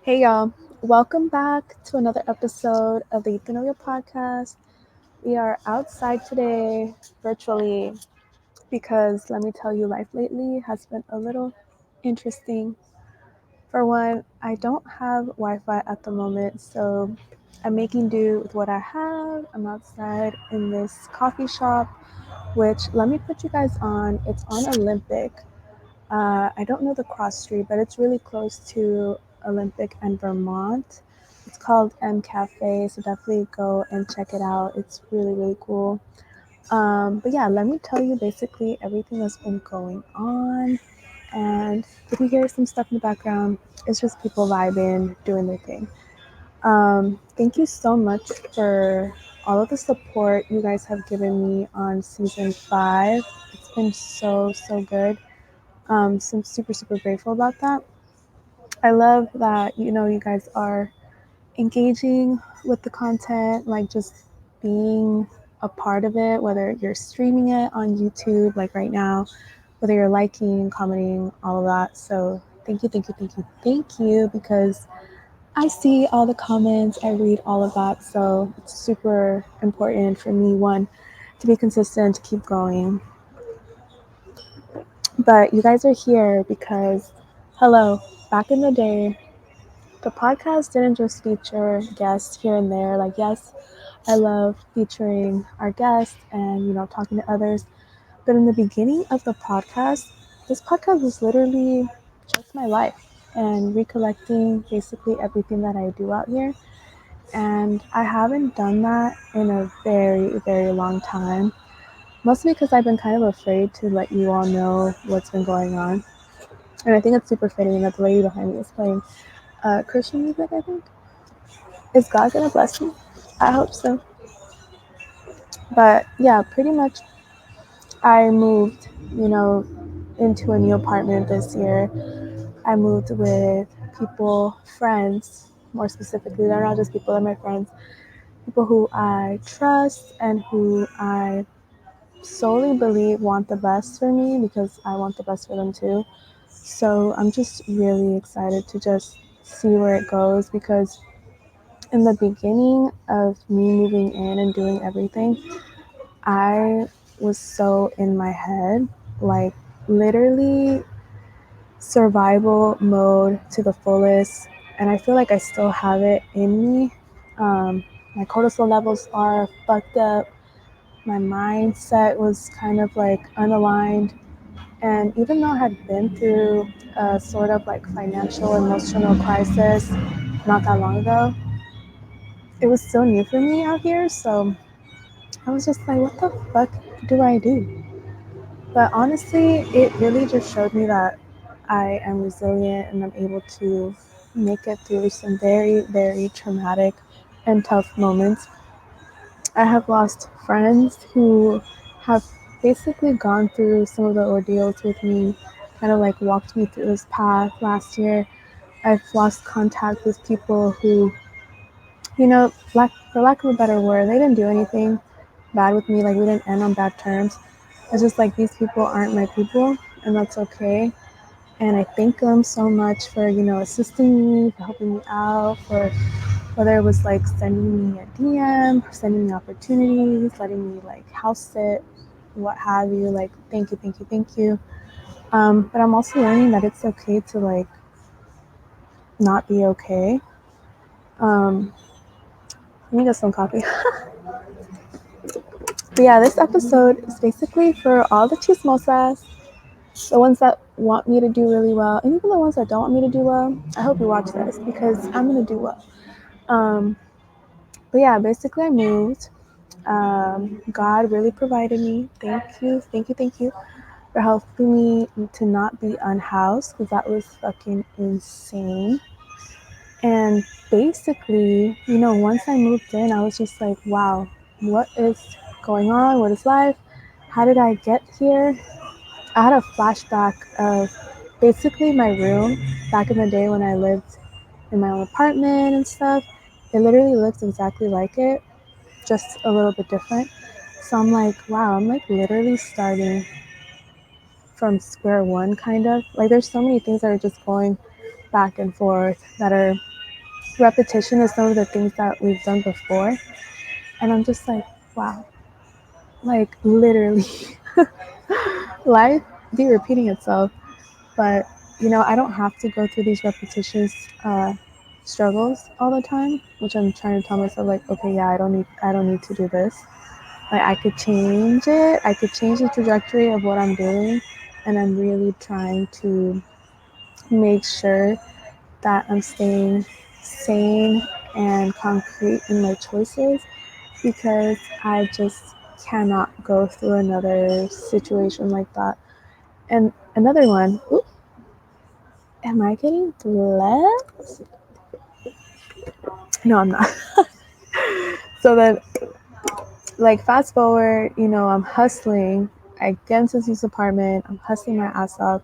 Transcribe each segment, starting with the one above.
Hey y'all, welcome back to another episode of the Novio podcast. We are outside today virtually because let me tell you, life lately has been a little interesting. For one, I don't have Wi Fi at the moment, so I'm making do with what I have. I'm outside in this coffee shop, which let me put you guys on. It's on Olympic. I don't know the cross street, but it's really close to Olympic and Vermont. It's called M Cafe, so definitely go and check it out. It's really, really cool. But yeah, let me tell you basically everything that's been going on. And if you hear some stuff in the background, it's just people vibing, doing their thing. Thank you so much for all of the support you guys have given me on season 5. It's been so, so good. So I'm super, super grateful about that. I love that, you guys are engaging with the content, like just being a part of it, whether you're streaming it on YouTube, like right now, whether you're liking, commenting, all of that. So thank you, thank you, thank you, thank you, because I see all the comments, I read all of that. So it's super important for me, one, to be consistent, to keep going. But you guys are here because, hello, back in the day, the podcast didn't just feature guests here and there. Like, yes, I love featuring our guests and, talking to others. But in the beginning of the podcast, this podcast was literally just my life and recollecting basically everything that I do out here. And I haven't done that in a very, very long time. Mostly because I've been kind of afraid to let you all know what's been going on. And I think it's super fitting that the lady behind me is playing Christian music, I think. Is God gonna bless me? I hope so. But yeah, pretty much I moved, into a new apartment this year. I moved with people, friends, more specifically. They're not just people, they're my friends. People who I trust and who I solely believe want the best for me because I want the best for them too. So I'm just really excited to just see where it goes because in the beginning of me moving in and doing everything, I was so in my head, like literally survival mode to the fullest. And I feel like I still have it in me. My cortisol levels are fucked up. My mindset was kind of like unaligned. And even though I had been through a sort of like financial emotional crisis not that long ago, it was still new for me out here. So I was just like, what the fuck do I do? But honestly, it really just showed me that I am resilient and I'm able to make it through some very, very traumatic and tough moments. I have lost friends who have basically gone through some of the ordeals with me, kind of like walked me through this path last year. I've lost contact with people who, for lack of a better word, they didn't do anything bad with me. Like, we didn't end on bad terms. It's just like these people aren't my people, and that's okay. And I thank them so much for, assisting me, for helping me out, for whether it was like sending me a DM, sending me opportunities, letting me like house sit, what have you. Like, thank you, thank you, thank you. But I'm also learning that it's okay to like not be okay. Um, Let me get some coffee. But yeah, this episode is basically for all the chismosas, the ones that want me to do really well, and even the ones that don't want me to do well. I hope you watch this because I'm gonna do well. Um, but yeah, basically I moved. God really provided me. Thank you, thank you, thank you for helping me to not be unhoused because that was fucking insane. And basically, once I moved in, I was just like, wow, what is going on? What is life? How did I get here? I had a flashback of basically my room back in the day when I lived in my own apartment and stuff. It literally looks exactly like it, just a little bit different. So I'm like, wow, I'm like literally starting from square one, kind of. Like, there's so many things that are just going back and forth that are repetition is some of the things that we've done before. And I'm just like, wow, like literally, life be repeating itself. But, I don't have to go through these repetitious struggles all the time, which I'm trying to tell myself, like, okay, yeah, I don't need to do this. Like, I could change it. I could change the trajectory of what I'm doing. And I'm really trying to make sure that I'm staying sane and concrete in my choices because I just cannot go through another situation like that. And another one, ooh, am I getting blessed? No, I'm not. So then, like, fast forward, I'm hustling. I get into this apartment, I'm hustling my ass off.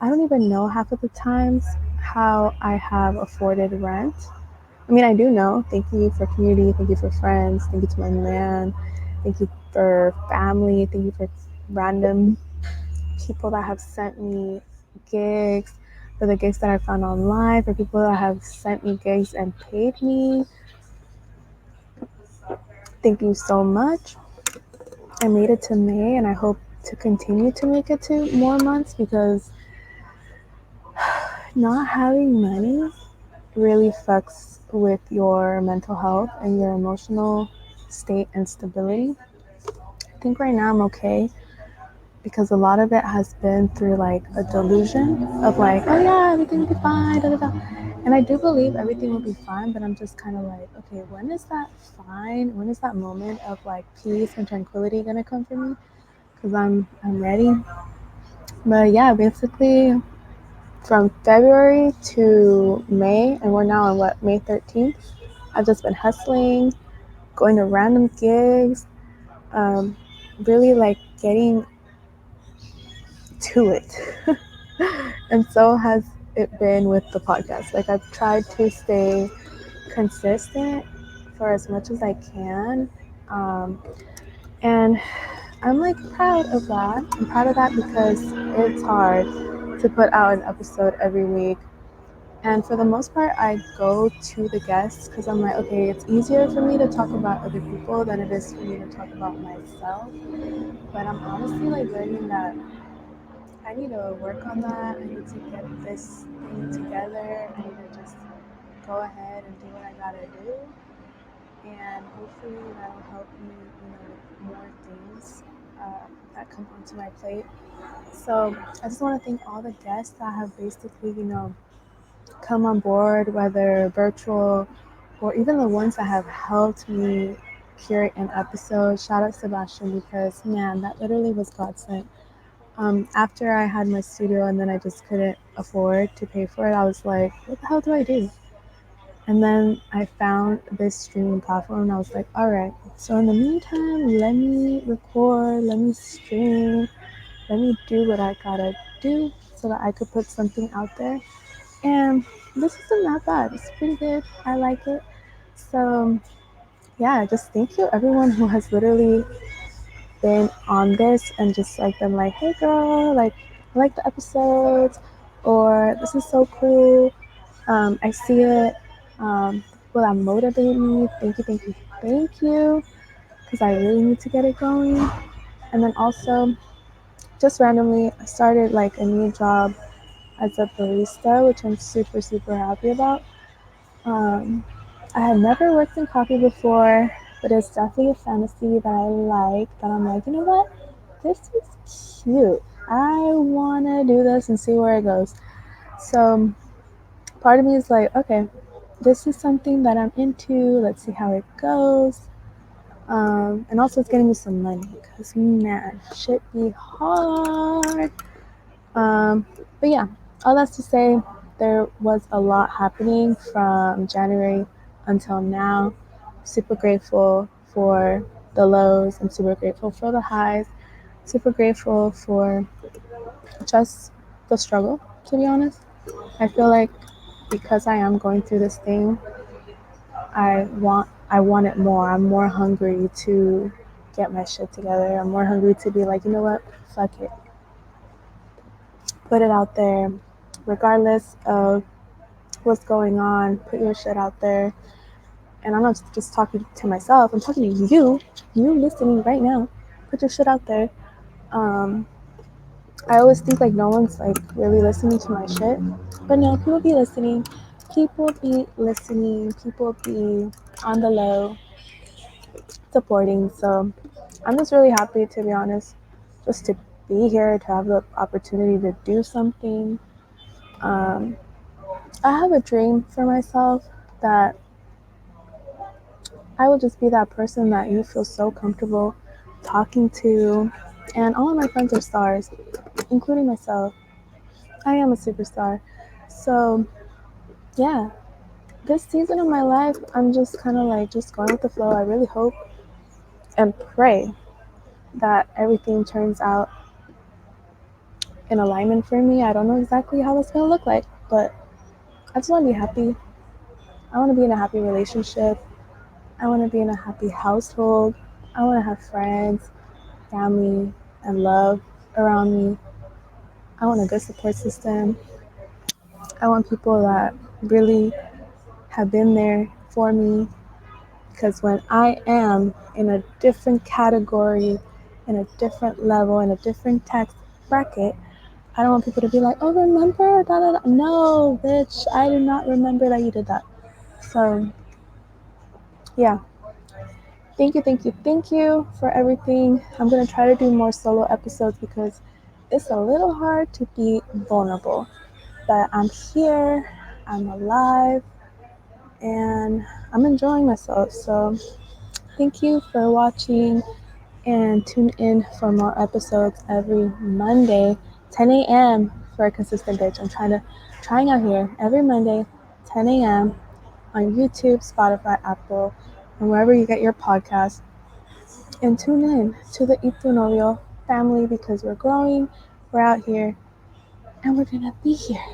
I don't even know half of the times how I have afforded rent. I mean, I do know. Thank you for community. Thank you for friends. Thank you to my man. Thank you for family. Thank you for random people that have sent me gigs, for the gigs that I found online, for people that have sent me gigs and paid me. Thank you so much. I made it to May and I hope to continue to make it to more months because not having money really fucks with your mental health and your emotional state and stability. I think right now I'm okay because a lot of it has been through like a delusion of like, oh yeah, everything will be fine, da, da, da. And I do believe everything will be fine, but I'm just kind of like, okay, when is that fine? When is that moment of like peace and tranquility gonna come for me? Because I'm ready. But yeah, basically from February to May, and we're now on what, May 13th. I've just been hustling, going to random gigs, um, really like getting to it. And so has it been with the podcast. Like, I've tried to stay consistent for as much as I can. And I'm like proud of that. I'm proud of that because it's hard to put out an episode every week. And for the most part, I go to the guests because I'm like, okay, it's easier for me to talk about other people than it is for me to talk about myself. But I'm honestly like learning that I need to work on that. I need to get this thing together. I need to just go ahead and do what I gotta do. And hopefully that'll help me, with more things that come onto my plate. So I just want to thank all the guests that have basically, come on board, whether virtual or even the ones that have helped me curate an episode. Shout out Sebastian because man, that literally was God sent. After I had my studio and then I just couldn't afford to pay for it, I was like, what the hell do I do? And then I found this streaming platform and I was like, all right, so in the meantime, let me record, let me stream, let me do what I gotta do so that I could put something out there. And this isn't that bad. It's pretty good. I like it. So, yeah, just thank you everyone who has literally been on this and just like been like, hey girl, like I like the episodes, or this is so cool. I see it. Will that motivate me? Thank you, thank you, thank you, because I really need to get it going. And then also, just randomly, I started like a new job as a barista, which I'm super, super happy about. Um, I had never worked in coffee before, but it's definitely a fantasy that I like. That I'm like, you know what? This is cute. I want to do this and see where it goes. So part of me is like, okay, this is something that I'm into. Let's see how it goes. And also, it's getting me some money because, man, shit be hard. Um, but yeah, all that's to say, there was a lot happening from January until now. Super grateful for the lows. I'm super grateful for the highs. Super grateful for just the struggle, to be honest. I feel like because I am going through this thing, I want it more. I'm more hungry to get my shit together. I'm more hungry to be like, you know what? Fuck it. Put it out there, regardless of what's going on, put your shit out there. And I'm not just talking to myself, I'm talking to you listening right now. Put your shit out there. Um, I always think like no one's like really listening to my shit, but no, people be listening. People be listening. People be on the low, supporting. So I'm just really happy, to be honest, just to be here, to have the opportunity to do something. Um, I have a dream for myself that I will just be that person that you feel so comfortable talking to. And all of my friends are stars, including myself. I am a superstar. So, yeah, this season of my life, I'm just kind of like just going with the flow. I really hope and pray that everything turns out in alignment for me. I don't know exactly how it's going to look like, but I just want to be happy. I want to be in a happy relationship. I want to be in a happy household. I want to have friends, family, and love around me. I want a good support system. I want people that really have been there for me. Because when I am in a different category, in a different level, in a different tax bracket, I don't want people to be like, oh, remember? Da, da, da. No, bitch, I do not remember that you did that. So, yeah. Thank you for everything. I'm going to try to do more solo episodes because it's a little hard to be vulnerable. But I'm here, I'm alive, and I'm enjoying myself. So, thank you for watching and tune in for more episodes every Monday, 10 a.m. for a consistent bitch. Trying out here every Monday, 10 a.m. on YouTube, Spotify, Apple, and wherever you get your podcasts. And tune in to the Novio family because we're growing, we're out here, and we're gonna be here.